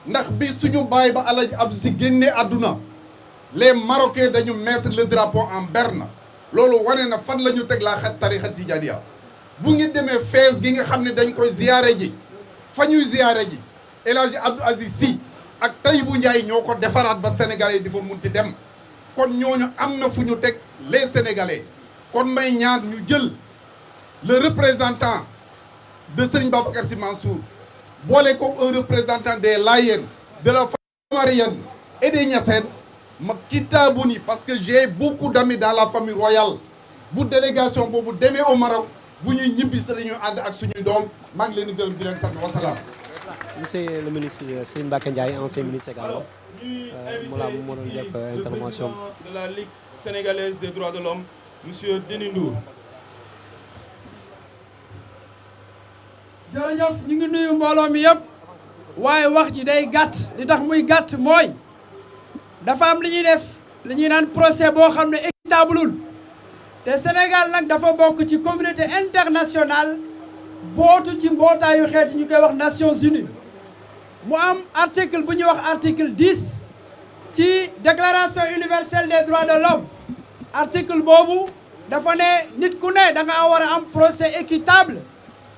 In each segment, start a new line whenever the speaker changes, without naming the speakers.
ndax bi suñu baay ba Alaaji Abdou Sy génnee àdduna les Marocains dañu mettre le drapeau en berne loolu wane na fan la ñu teg laa xat tarixa tijaaniya bu ngi demee Fès gi nga xam ne dañ koy ziyaare ji fa ñuy ziyaare ji El Hadji Abdou Aziz Sy ak Taïbu Ndiaye ñoo ko defaraat ba sénégalais di fa munti dem kon ñooñu am na fu ñu teg les sénégalais kon may ñaan ñu jël le représentant de Serigne Babacar Sy Mansour boole ko un représentant des Layènes de la famille Marienne et des Niassène ma kitaabu ni parce que j'ai beaucoup d'amis dans la famille royale bu délégation boobu demee au Maroc bu ñuy ñibbis dañuy ànd ak suñuy doom maa ngi leen di gërëm di leen sant wasalaam.
Monsieur le ministre Serigne Mbacké Ndiaye ancien ministre également moo doon def intervention
de la Ligue sénégalaise des droits de l'homme monsieur Denis Ndour.
jërëjëf ñu ngi nuyu mbooloo mi yëpp waaye wax ji day gàtt li tax muy gàtt mooy dafa am li ñuy def li ñuy naan procès boo xam ne équitableul te Sénégal nag dafa bokk ci communauté internationale bootu ci mbootaayu xeet yi ñu koy wax Nations Unies mu am article bu ñuy wax article 10 ci déclaration universelle des droits de l'homme article boobu dafa ne nit ku ne da nga war a am procès équitable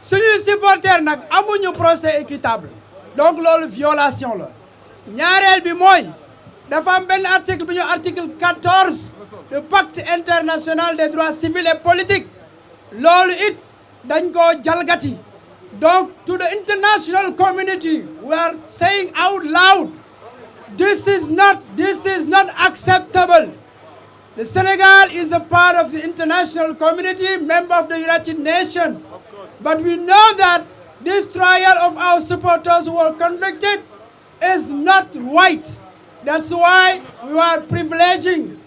suñuy supporters nag amuñu procès équitable donc loolu violation la ñaareel bi mooy dafa am benn article bu ñu article 14 du pacte international des droits civils et politiques loolu it dañ ko jalgati donc to the international community we are saying out loud this is not acceptable. The Senegal is a part of the international community, member of the United Nations. But we know that this trial of our supporters who were convicted is not right. That's why we are privileging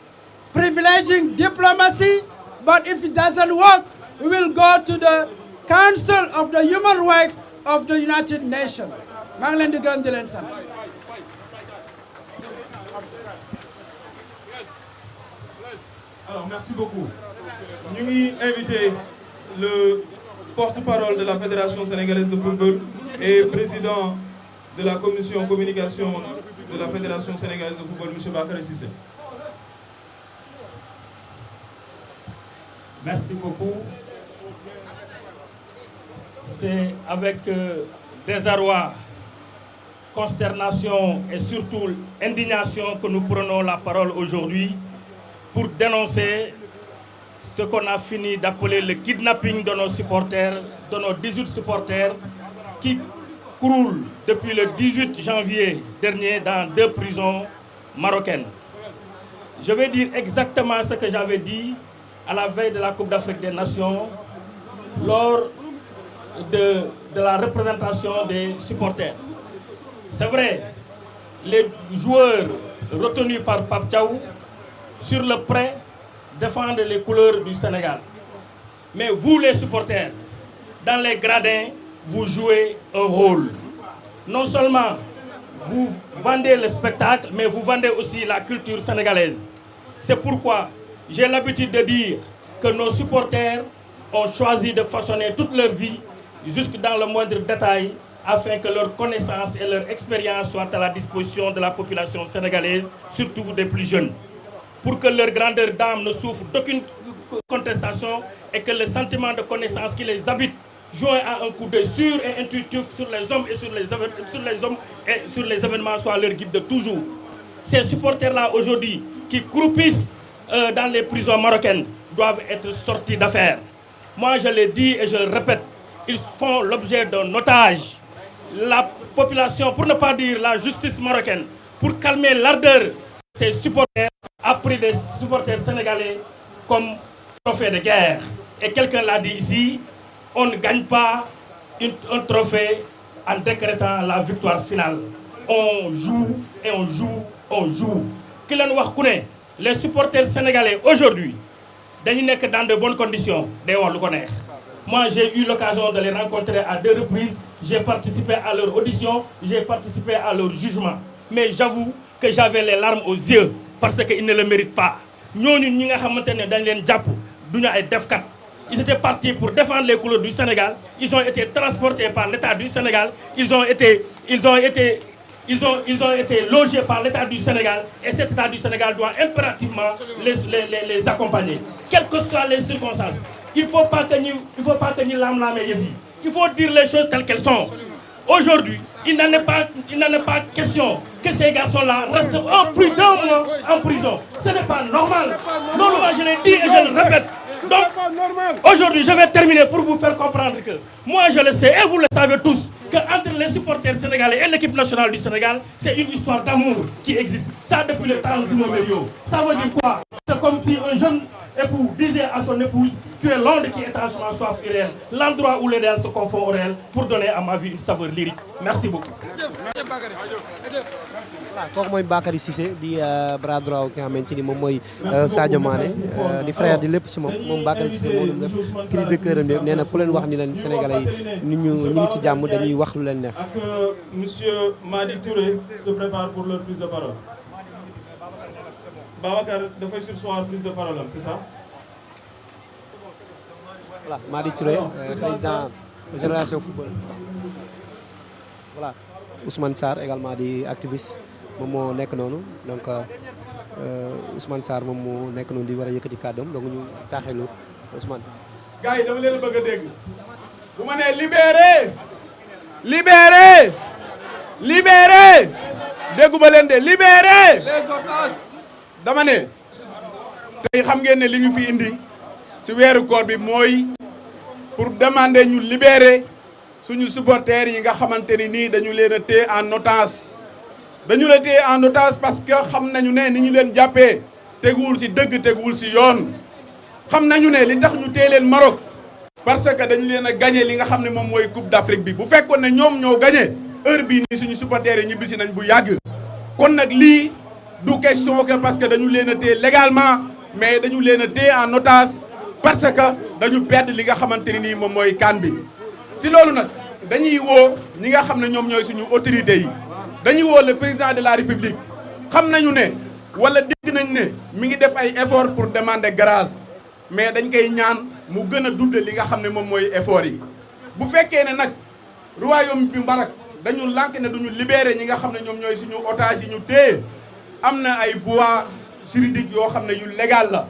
diplomacy. But if it doesn't work, we will go to the Council of the Human Rights of the United Nations. maa ngi leen di gërëm di leen sant.
Alors, merci beaucoup. Nous avons invité le porte-parole de la Fédération sénégalaise de football et président de la commission communication de la Fédération sénégalaise de football, M. Bakary Cissé.
Merci beaucoup. C'est avec désarroi, consternation et surtout indignation que nous prenons la parole aujourd'hui pour dénoncer ce qu'on a fini d'appeler le kidnapping de nos supporters, de nos 18 supporters qui croulent depuis le 18 janvier dernier dans 2 prisons marocaines. Je vais dire exactement ce que j'avais dit à la veille de la Coupe d'Afrique des Nations lors de la représentation des supporters. C'est vrai, les joueurs retenus par Pape Thiaw sur le prêt défendent les couleurs du Sénégal. Mais vous les supporters, dans les gradins, vous jouez un rôle. Non seulement vous vendez le spectacle, mais vous vendez aussi la culture sénégalaise. C'est pourquoi j'ai l'habitude de dire que nos supporters ont choisi de façonner toute leur vie, jusque dans le moindre détail, afin que leur connaissance et leur expérience soient à la disposition de la population sénégalaise, surtout des plus jeunes. Pour que leur grandeur d'âme ne souffre d'aucune contestation et que le sentiment de connaissance qui les habite, joint à un coup d'œil sûr et intuitif sur les hommes et sur les événements, soit leur guide de toujours. Ces supporters-là aujourd'hui qui croupissent dans les prisons marocaines doivent être sortis d'affaires. Moi je l'ai dit et je le répète, ils font l'objet d'un otage. La population, pour ne pas dire la justice marocaine, pour calmer l'ardeur de ces supporters, a pris des supporters sénégalais comme trophée de guerre. Et quelqu'un l'a dit ici, on ne gagne pas un trophée en décrétant la victoire finale. On joue et on joue, on joue. Les supporters sénégalais aujourd'hui, ils sont dans de bonnes conditions. Moi, j'ai eu l'occasion de les rencontrer à 2 reprises. J'ai participé à leur audition, j'ai participé à leur jugement. Mais j'avoue que j'avais les larmes aux yeux parce qu'ils ne le méritent pas. Ils étaient partis pour défendre les couleurs du Sénégal. Ils ont été transportés par l'État du Sénégal. Ils ont été ils ont été logés par l'État du Sénégal et cet État du Sénégal doit impérativement les accompagner, quelles que soient les circonstances. Il ne faut pas que nous l'âme il faut dire les choses telles qu'elles sont. Aujourd'hui, il n'en est pas question que ces garçons-là restent plus d'un mois en prison. Ce n'est pas normal. Non, moi je l'ai dit et je le répète. Donc, aujourd'hui, je vais terminer pour vous faire comprendre que moi je le sais et vous le savez tous, qu'entre les supporters sénégalais et l'équipe nationale du Sénégal, c'est une histoire d'amour qui existe. Ça depuis le temps de Zimomério. Ça veut dire quoi? C'est comme si un jeune époux disait à son épouse, tu es l'onde qui étrangement soif irréel, l'endroit où les réels se confondent au réel, pour donner à ma vie une saveur lyrique. Merci beaucoup.
voilà kooku mooy Bakary Cissé di bras droit ki nga xamante ni moom mooy Sadio Mané di frère di lépp ci moom Bakary Cissé moo doon def cri de cœur am nee na ku leen wax ni leen Sénégalais yi ñu ngi ci jàmm dañuy wax lu leen neex.
ak monsieur Madi Touré se prépare pour leur prise de parole. Babacar dafay surseoir prise de parole am, c'est ça?
Voilà, Madi Touré, président de Génération Football. Voilà, Ousmane Sarr également di activiste moom moo nekk noonu donc Ousmane Sarr moom moo nekk noonu di war a yëkkati kàddoom donc ñu taaxeelu Ousmane.
gars yi dama leen bëgg a dégg bu ma nee libéré libéré libéré dégguma leen de libéré les otages dama ne tey xam ngeen ne li ñu fi indi ci weeru koor bi mooy pour demander ñu libérer suñu supporters yi nga xamante ni nii dañu leen a téye en otage dañu la téye en otage parce que xam nañu ne ni ñu leen jàppee teguwul ci dëgg teguwul ci yoon xam nañu ne li tax ñu téye leen Maroc parce que dañu leen a gagné li nga xam ne moom mooy Coupe d'Afrique bi bu fekkoon ne ñoom ñoo gagné heure bii nii suñu supporters yi ñibbisi nañ bu yàgg kon nag lii du question que parce que dañu leen a téye légalement mais dañu leen a téye en otage parce que dañu perdre li nga xamante ni nii moom mooy CAN bi si loolu nag dañuy woo ñi nga xam ne ñoom ñooy suñu autorités yi dañuy woo le président de la république xam nañu ne wala dégg nañ ne mi ngi def ay effort pour demander grâce mais dañ koy ñaan mu gën a dundal li nga xam ne moom mooy effort yi bu fekkee ne nag royaume bi Maroc dañu lànk ne duñu libérer ñi nga xam ne ñoom ñooy suñu otage yi ñu téye am na ay voies juridiques yoo xam ne yu légal la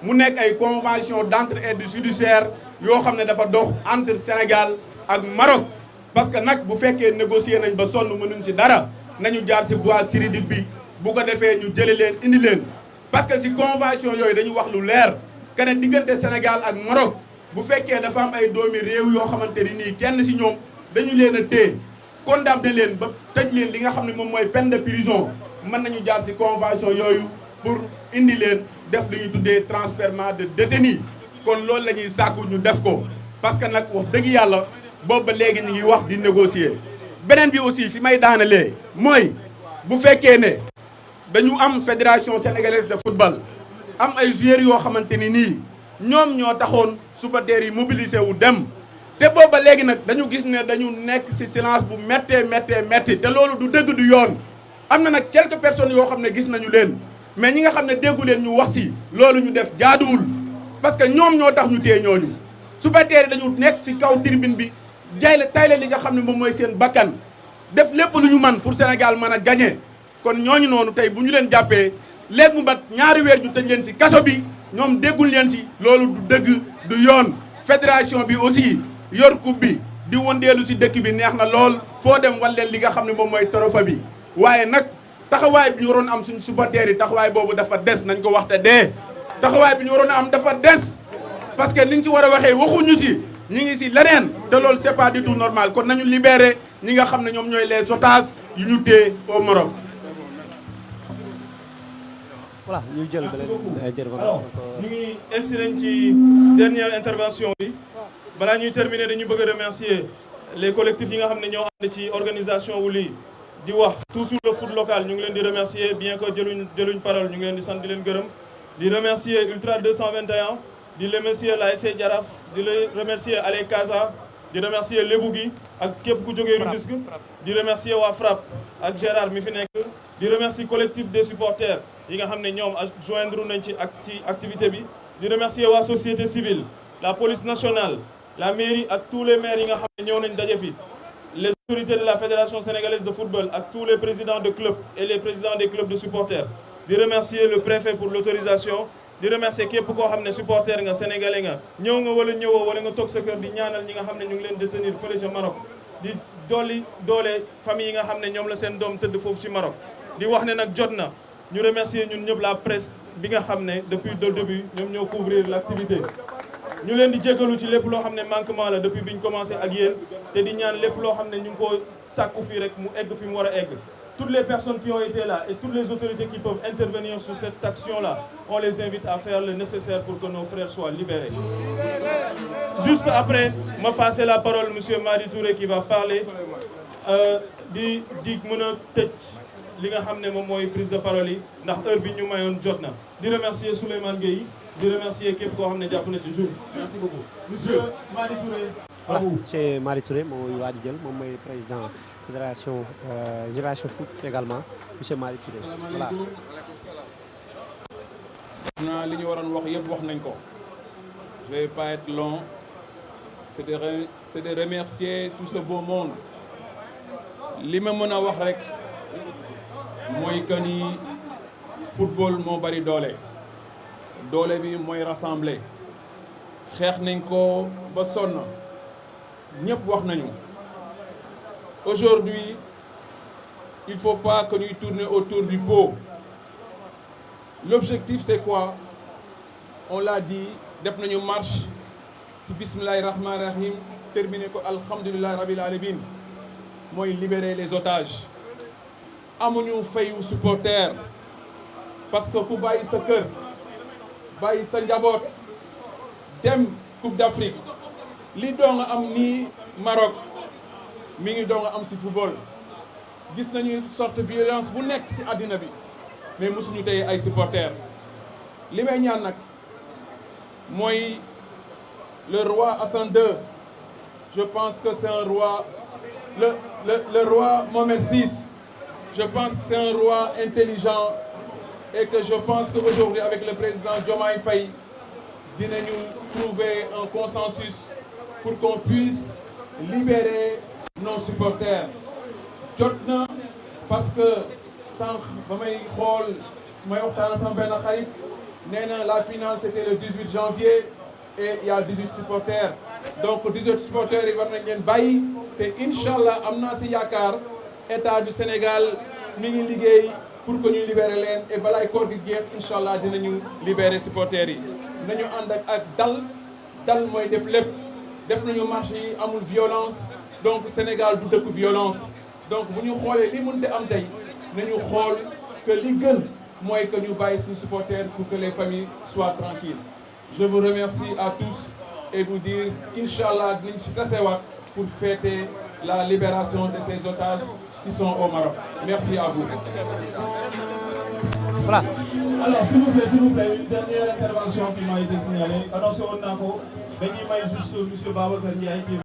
mu nekk ay convention d'entraide judiciaire yoo xam ne dafa dox entre Sénégal ak Maroc parce que nag bu fekkee négocier nañ ba sonn mënuñ ci dara nañu jaar ci voie juridique bi bu ko defee ñu jële leen indi leen parce que ci convention yooyu dañu wax lu leer que ne diggante Sénégal ak Maroc bu fekkee dafa am ay doomi réew yoo xamante ni nii kenn ci ñoom dañu leen a téye condamné leen ba tëj leen li nga xam ne moom mooy peine de prison mën nañu jaar ci convention yooyu pour indi leen def li ñuy tuddee transfèrement de détenus kon loolu la ñuy sàkku ñu def ko parce que nag wax dëgg yàlla boobu ba léegi ñu ngi wax di négocier beneen bi aussi fi may daanalee mooy bu fekkee ne dañu am fédération sénégalaise de football am ay joueurs yoo xamante ni nii ñoom ñoo taxoon supporters yi mobilisé wu dem te boobu ba léegi nag dañu gis ne dañu nekk ci silence bu méttee te loolu du dëgg du yoon am na nag quelques personnes yoo xam ne gis nañu leen mais ñi nga xam ne déggu leen ñu wax ci loolu ñu def jaaduwul parce que ñoom ñoo tax ñu téye ñooñu supporters yi dañu nekk ci kaw tribune bi tayle li nga xam ne moom mooy seen bakkan def lépp lu ñu man pour Sénégal mën a gagner kon ñooñu noonu tey bu ñu leen jàppee léegi mu bat ñaari weer ñu tëj leen ci kaso bi ñoom déggul leen ci loolu du dëgg du yoon fédération bi aussi yor coupe bi di wëndeelu ci dëkk bi neex na lool foo dem wal leen li nga xam ne moom mooy trophée bi waaye nag taxawaay bi ñu waroon am suñu supporters yi taxawaay boobu dafa des nañ ko waxte dee taxawaay bi ñu waroon a am dafa des parce que niñ ci war a waxee waxuñu ci ñi ngi ci leneen te loolu c'est pas du tout normal kon nañu libérer ñi nga xam ne ñoom ñooy les otages yu ñu téye au Maroc.
voilà ñu jël
alors ñu ngi egsi nañ ci dernière intervention bi balaa ñuy terminer dañu bëgg a remercier les collectifs yi nga xam ne ñoo ànd ci organisation wu lii di wax tout sur le foot local ñu ngi leen di remercier bien que jëluñ parole ñu ngi leen di sant di leen gërëm di remercier Ultra 221 di remercier la SC Jaraaf di remercier Ale Casa di remercier Lébu gi ak képp ku jógee Rufisque di remercier waa FRAPP ak Gérard mi fi nekk di remercier collectif des supporters yi nga xam ne ñoom joindre nañ ci activité bi di remercier waa société civile la police nationale la mairie ak tous les maires yi nga xam ne ñëw nañ daje fi autorités de la Fédération sénégalaise de football, à tous les présidents de clubs et les présidents des clubs de supporters. Je remercie le préfet pour l'autorisation. Je remercie képp koo xam ne supporter nga sénégalais nga ñëw nga wala ñëwoo wala nga toog sa kër di ñaanal ñi nga xam ne ñu ngi leen détenir fële ca Maroc di doole famille yi nga xam ne ñoom la seen doom tëdd foofu ci Maroc di wax ne nag jot na ñu remercier ñun ñëpp la presse bi nga xam ne depuis le début ñoom ñoo couvrir l'activité ñu leen di jégalu ci lépp loo xam ne manquement la depuis bi ñu commencé ak yéen te di ñaan lépp loo xam ne ñu ngi ko sàkku fii rek mu egg fi mu war a egg. Toutes les personnes qui ont été là et toutes les autorités qui peuvent intervenir sur cette action-là, on les invite à faire le nécessaire pour que nos frères soient libérés. Juste après, je vais passer la parole à M. Madi Touré qui va parler di mën a tëj li nga xam ne moom mooy prise de parole yi ndax heure bi ñu mayoon jot na di remercier Souleymane Gueye di remercier képp koo xam ne jàpp na ci jour. Merci beaucoup. Monsieur Madi Touré.
Voilà, c'est Madi Touré moom mooy waaj jël moom mooy président fédération Génération Foot également monsieur Madi Touré voilà.
na li ñu waroon wax yëpp wax nañ ko. Je vais pas être long. C'est de remercier tout ce beau monde. li ma mën a wax rek mooy que ni football moo bari doole bi mooy rassembler xeex nañ ko ba sonn ñëpp wax nañu. Aujourd'hui, il faut pas que nous tournions autour du pot. L'objectif c'est quoi? On l'a dit, def nañu marche ci bismillahir rahmanir rahim terminé ko alhamdulillahi rabbil alamin mooy libérer les otages. Amuñu fayu supporter parce que ku bàyyi sa kër bàyyi sa njaboot dem Coupe d'Afrique li doon nga am nii Maroc mi ngi doon nga am ci football gis nañu sorte violence bu nekk ci àddina bi mais mosuñu tey ay supporters li may ñaan nag mooy le roi Hassan II. Je pense que c'est un roi le roi Mohamed VI. Je pense que c'est un roi intelligent et que je pense qu'aujourd'hui avec le président Diomaye Faye dinañu trouver un consensus pour qu'on puisse libérer nos supporters. Jot na parce que sànq ba may xool may waxtaan sama benn xarit nee na la finale c'était le 18 janvier et il y a 18 supporters. Donc 18 supporters yi war nañ leen bàyyi te inch'Allah am naa si yaakaar état du Sénégal mi ngi liggéey pour que ñu libérer leen et balaay koor gi jeex inch'Allah dinañu libérer supporters yi. nañu ànd ak dal mooy def lépp def nañu marché yi amul violence donc Sénégal du dëkk violence donc bu ñu xoolee li mënte am tey nañu xool que li gën mooy que ñu bàyyi suñu supporters pour que les familles soient tranquilles. Je vous remercie à tous et vous dire inch'Allah dinañ ci tasewaat pour fêter la libération de ces otages qui sont au Maroc. Merci à vous.
Voilà.
Alors s'il vous plaît, une dernière intervention qui m'a été signalée. Annoncé woon naa ko dañuy may juste monsieur Babacar Ndiaye